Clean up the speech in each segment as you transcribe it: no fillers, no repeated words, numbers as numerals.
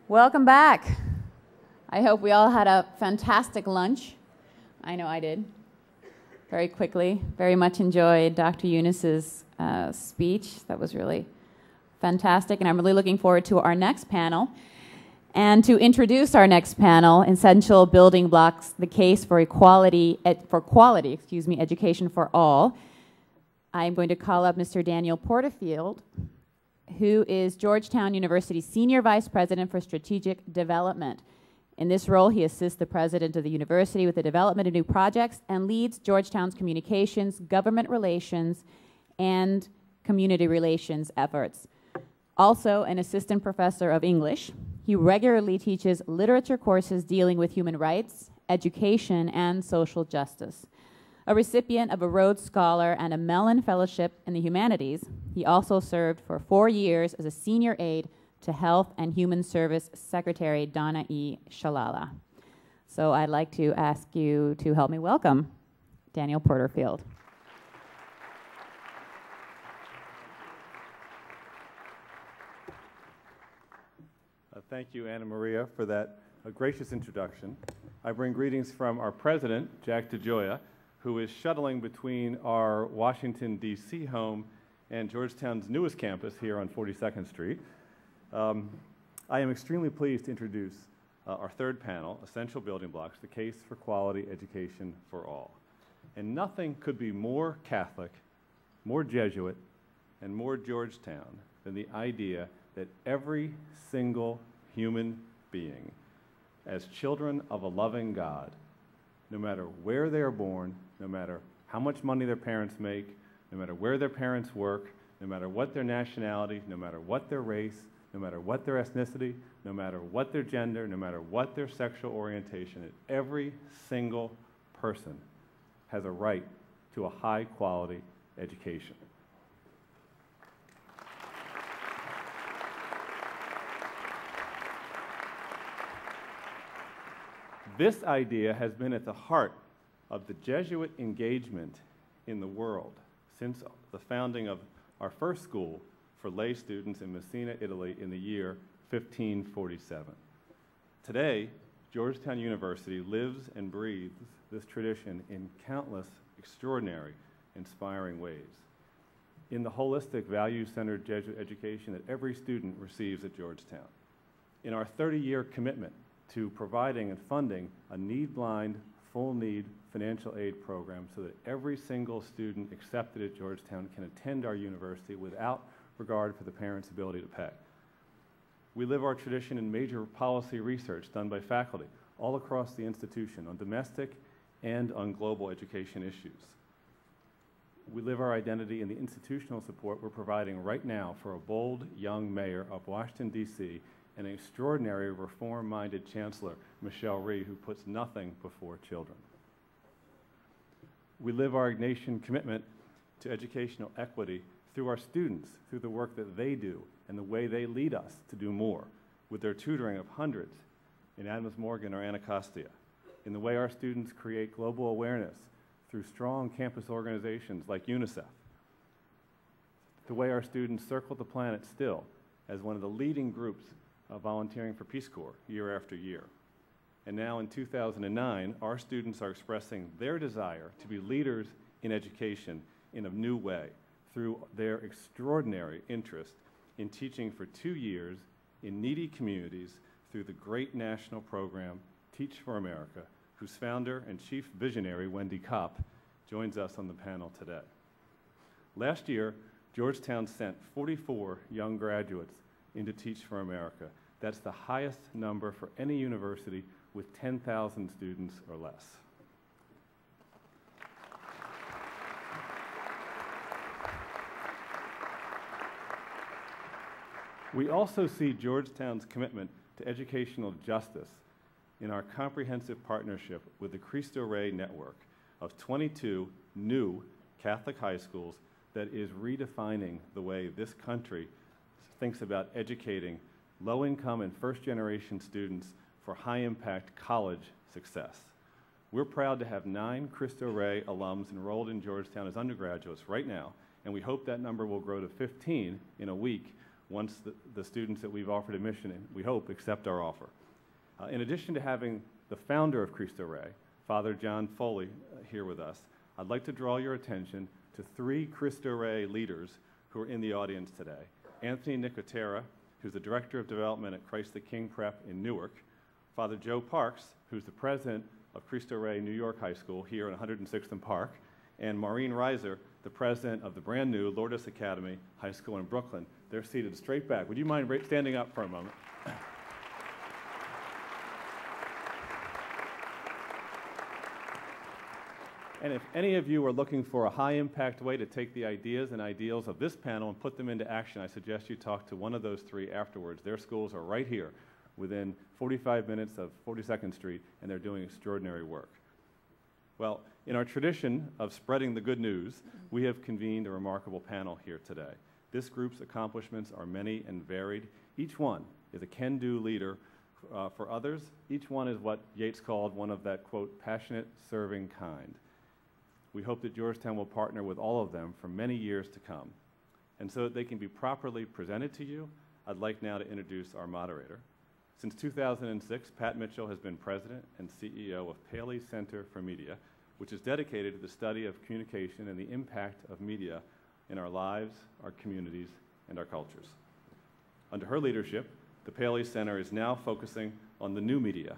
Welcome back. I hope we all had a fantastic lunch. I know I did. Very quickly. Very much enjoyed Dr. Eunice's speech. That was really fantastic, and I'm really looking forward to our next panel. And to introduce our next panel, Essential Building Blocks, the Case for Quality Education for All, I'm going to call up Mr. Daniel Porterfield, who is Georgetown University's Senior Vice President for Strategic Development. In this role, he assists the president of the university with the development of new projects and leads Georgetown's communications, government relations, and community relations efforts. Also an assistant professor of English, he regularly teaches literature courses dealing with human rights, education, and social justice. A recipient of a Rhodes Scholar and a Mellon Fellowship in the Humanities, he also served for 4 years as a senior aide to Health and Human Service Secretary Donna E. Shalala. So I'd like to ask you to help me welcome Daniel Porterfield. Thank you, Anna Maria, for that gracious introduction. I bring greetings from our president, Jack DeGioia, who is shuttling between our Washington, D.C. home and Georgetown's newest campus here on 42nd Street. I am extremely pleased to introduce our third panel, Essential Building Blocks, the Case for Quality Education for All. And nothing could be more Catholic, more Jesuit, and more Georgetown than the idea that every single human being, as children of a loving God, no matter where they are born, no matter how much money their parents make, no matter where their parents work, no matter what their nationality, no matter what their race, no matter what their ethnicity, no matter what their gender, no matter what their sexual orientation is, every single person has a right to a high-quality education. This idea has been at the heart of the Jesuit engagement in the world since the founding of our first school for lay students in Messina, Italy in the year 1547. Today, Georgetown University lives and breathes this tradition in countless extraordinary, inspiring ways. In the holistic, value-centered Jesuit education that every student receives at Georgetown. In our 30-year commitment to providing and funding a need-blind, full-need financial aid program so that every single student accepted at Georgetown can attend our university without regard for the parents' ability to pay. We live our tradition in major policy research done by faculty all across the institution on domestic and on global education issues. We live our identity in the institutional support we're providing right now for a bold young mayor of Washington, D.C., and an extraordinary reform-minded chancellor, Michelle Rhee, who puts nothing before children. We live our Ignatian commitment to educational equity through our students, through the work that they do, and the way they lead us to do more, with their tutoring of hundreds in Adams Morgan or Anacostia, in the way our students create global awareness through strong campus organizations like UNICEF, the way our students circle the planet still as one of the leading groups volunteering for Peace Corps year after year. And now in 2009, our students are expressing their desire to be leaders in education in a new way through their extraordinary interest in teaching for 2 years in needy communities through the great national program Teach for America, whose founder and chief visionary, Wendy Kopp, joins us on the panel today. Last year, Georgetown sent 44 young graduates into Teach for America. That's the highest number for any university with 10,000 students or less. We also see Georgetown's commitment to educational justice in our comprehensive partnership with the Cristo Rey network of 22 new Catholic high schools that is redefining the way this country thinks about educating low-income and first-generation students for high-impact college success. We're proud to have 9 Cristo Rey alums enrolled in Georgetown as undergraduates right now, and we hope that number will grow to 15 in a week once the students that we've offered admission, we hope, accept our offer. In addition to having the founder of Cristo Rey, Father John Foley, here with us, I'd like to draw your attention to 3 Cristo Rey leaders who are in the audience today. Anthony Nicotera, who's the Director of Development at Christ the King Prep in Newark, Father Joe Parks, who's the President of Cristo Rey New York High School here on 106th and Park, and Maureen Reiser, the President of the brand new Lourdes Academy High School in Brooklyn. They're seated straight back. Would you mind standing up for a moment? And if any of you are looking for a high-impact way to take the ideas and ideals of this panel and put them into action, I suggest you talk to one of those 3 afterwards. Their schools are right here, within 45 minutes of 42nd Street, and they're doing extraordinary work. Well, in our tradition of spreading the good news, we have convened a remarkable panel here today. This group's accomplishments are many and varied. Each one is a can-do leader for others. Each one is what Yeats called one of that, quote, passionate, serving kind. We hope that Georgetown will partner with all of them for many years to come. And so that they can be properly presented to you, I'd like now to introduce our moderator. Since 2006, Pat Mitchell has been president and CEO of Paley Center for Media, which is dedicated to the study of communication and the impact of media in our lives, our communities, and our cultures. Under her leadership, the Paley Center is now focusing on the new media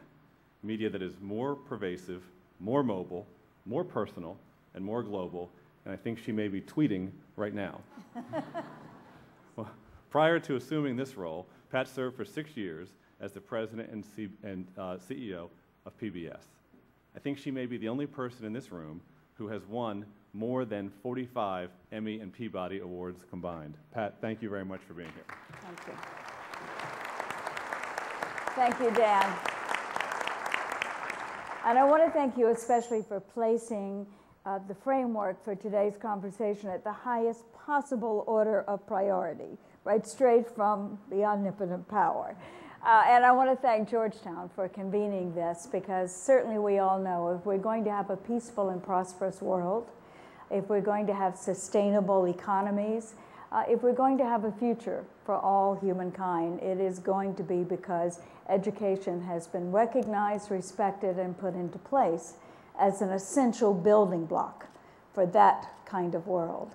that is more pervasive, more mobile, more personal, and more global, and I think she may be tweeting right now. Well, prior to assuming this role, Pat served for 6 years as the president and CEO of PBS. I think she may be the only person in this room who has won more than 45 Emmy and Peabody Awards combined. Pat, thank you very much for being here. Thank you. Thank you, Dan. And I want to thank you especially for placing the framework for today's conversation at the highest possible order of priority, right straight from the omnipotent power. And I want to thank Georgetown for convening this, because certainly we all know if we're going to have a peaceful and prosperous world, if we're going to have sustainable economies, if we're going to have a future for all humankind, it is going to be because education has been recognized, respected, and put into place as an essential building block for that kind of world.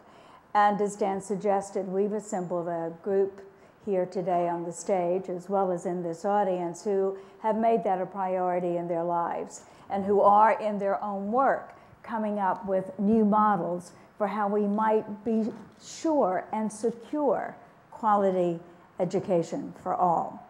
And as Dan suggested, we've assembled a group here today on the stage, as well as in this audience, who have made that a priority in their lives and who are, in their own work, coming up with new models for how we might be sure and secure quality education for all.